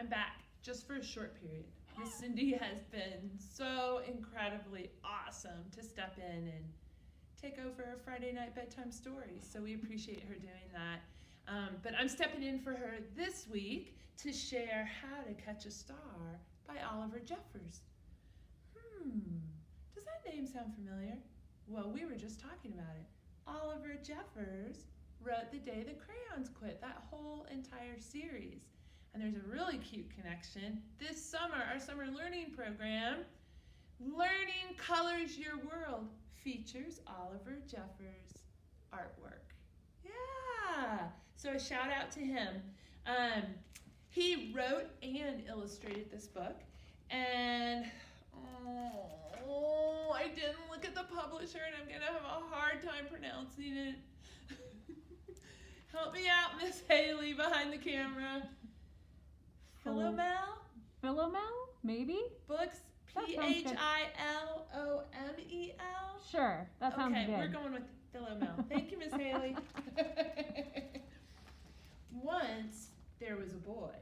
I'm back just for a short period. Miss Cindy has been so incredibly awesome to step in and take over our Friday night bedtime stories. So we appreciate her doing that. But I'm stepping in for her this week to share How to Catch a Star by Oliver Jeffers. Does that name sound familiar? Well, we were just talking about it. Oliver Jeffers wrote The Day the Crayons Quit, that whole entire series. And there's a really cute connection. This summer, our summer learning program, Learning Colors Your World, features Oliver Jeffers' artwork. Yeah, so a shout out to him. He wrote and illustrated this book, and I didn't look at the publisher, and I'm gonna have a hard time pronouncing it. Help me out, Miss Haley behind the camera. Philomel? Philomel, maybe? Books, Philomel. Sure, that sounds good. Okay, we're going with Philomel. Thank you, Miss Haley. Once there was a boy,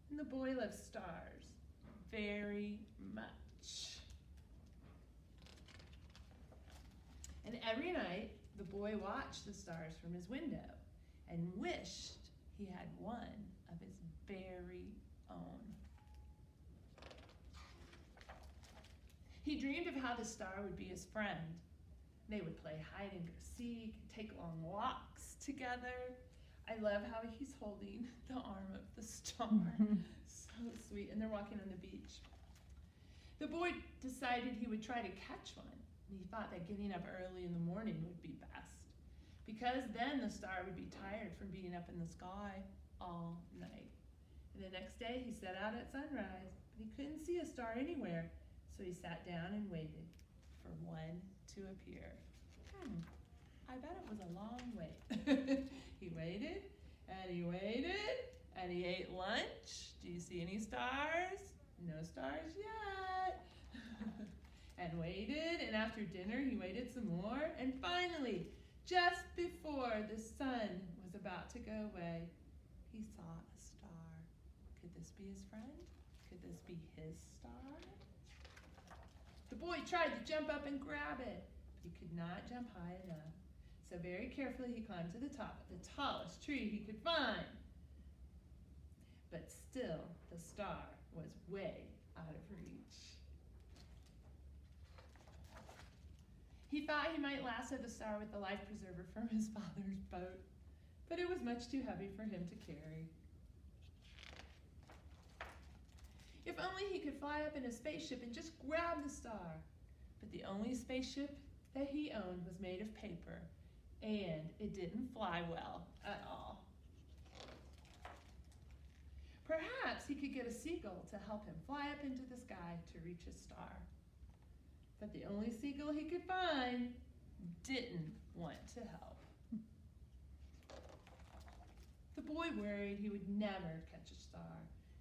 and the boy loved stars very much. And every night, the boy watched the stars from his window and wished he had one of his very own. He dreamed of how the star would be his friend. They would play hide and go seek, take long walks together. I love how he's holding the arm of the star. So sweet. And they're walking on the beach. The boy decided he would try to catch one. And he thought that getting up early in the morning would be best, because then the star would be tired from being up in the sky all night. And the next day he set out at sunrise, but he couldn't see a star anywhere. So he sat down and waited for one to appear. I bet it was a long wait. He waited, and he waited, and he ate lunch. Do you see any stars? No stars yet. And waited, and after dinner he waited some more, and finally, just before the sun was about to go away, he saw a star. Could this be his friend? Could this be his star? The boy tried to jump up and grab it. He could not jump high enough. So very carefully he climbed to the top, the tallest tree he could find. But still, the star was way out of reach. He thought he might lasso the star with the life preserver from his father's boat, but it was much too heavy for him to carry. If only he could fly up in a spaceship and just grab the star. But the only spaceship that he owned was made of paper, and it didn't fly well at all. Perhaps he could get a seagull to help him fly up into the sky to reach his star. But the only seagull he could find didn't want to help. The boy worried he would never catch a star,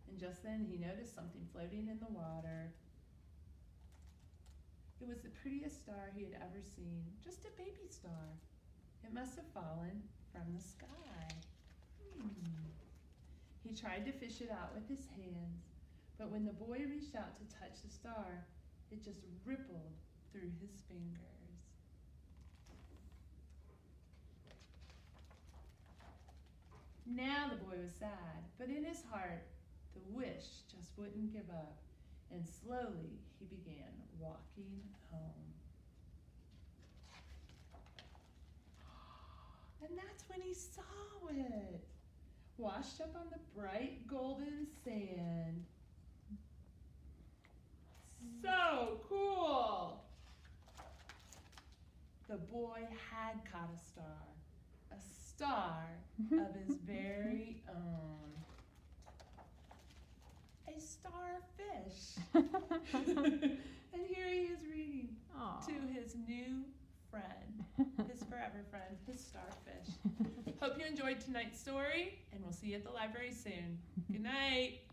and just then he noticed something floating in the water. It was the prettiest star he had ever seen, just a baby star. It must have fallen from the sky. He tried to fish it out with his hands, but when the boy reached out to touch the star, it just rippled through his fingers. Now the boy was sad, but in his heart, the wish just wouldn't give up, and slowly he began walking home. And that's when he saw it, washed up on the bright golden sand. So cool! The boy had caught a star of his very own. A starfish. And here he is reading to his new friend, his forever friend, his starfish. Hope you enjoyed tonight's story, and we'll see you at the library soon. Good night.